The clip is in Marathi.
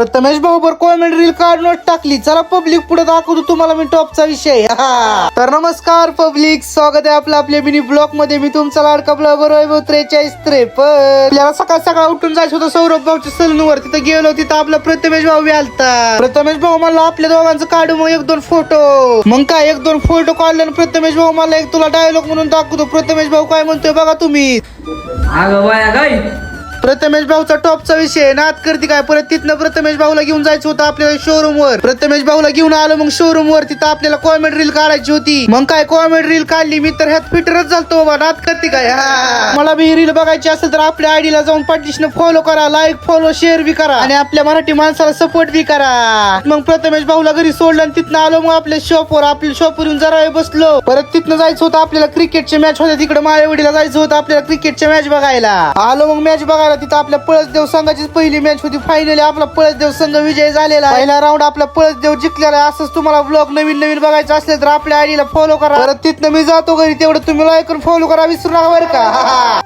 प्रथमेश भाऊबर कॉमेंट रील काढून टाकली. चला पब्लिक पुढे दाखवतो तुम्हाला मी टॉपचा विषय. तर नमस्कार पब्लिक, स्वागत आहे आपलं आपल्या मिनी ब्लॉग मध्ये. मी तुमचा लाडका ब्लॉगर वैभव 4353. आपल्याला सकाळ सकाळ उठून जायचं होतं सौरभ भाऊच्या सलूनवर. तिथं गेलो, तिथं आपला प्रथमेश भाऊ आलता. प्रथमेश भाऊ मला आपल्या दोघांचं काढू मग एक दोन फोटो. मग काय एक दोन फोटो काढले. प्रथमेश भाऊ मला एक तुला डायलॉग म्हणून दाखवतो. प्रथमेश भाऊ काय म्हणतोय बघा तुम्ही. प्रथमेश भाऊचा टॉपचा विषय. नाद करते काय. परत तिथनं प्रथमेश भाऊला घेऊन जायचं होतं आपल्याला शोरूम वर. प्रथमेश भाऊला घेऊन आलो मग शोरूम वर. तिथं आपल्याला कॉमेडी रील काढायची होती. मग काय कॉमेडी रील काढली. मी तर ह्यात फिटरच झालतो बाबा. नाद करते काय. मला बी रील बघायची असेल तर आपल्या आयडीला जाऊन पाठीशनं फॉलो करा, लाईक फॉलो शेअर बी करा आणि आपल्या मराठी माणसाला सपोर्ट बी करा. मग प्रथमेश भाऊला घरी सोडलं आणि तिथनं आलो मग आपल्या शॉपवर. आपल्या शॉपवर येऊन जरा वेळ बसलो. परत तिथनं जायचं होतं आपल्याला क्रिकेटची मॅच होत्या तिकडे माळेवाडीला जायचं होतं आपल्याला क्रिकेटच्या मॅच बघायला. आलो मग मॅच बघायला. तिथं आपल्या पळसदेव संघाची पहिली मॅच होती. फायनली आपला पळसदेव संघ विजय झालेला. पहिला राऊंड आपला पळसदेव जिंकलेला आहे. असंच तुम्हाला ब्लॉग नवीन नवीन बघायचं असेल तर आपल्या आयडीला फॉलो करा. परत तिथनं मी जातो घरी. तेवढं तुम्ही लाईक करून फॉलो करा विसरू नका बरं का.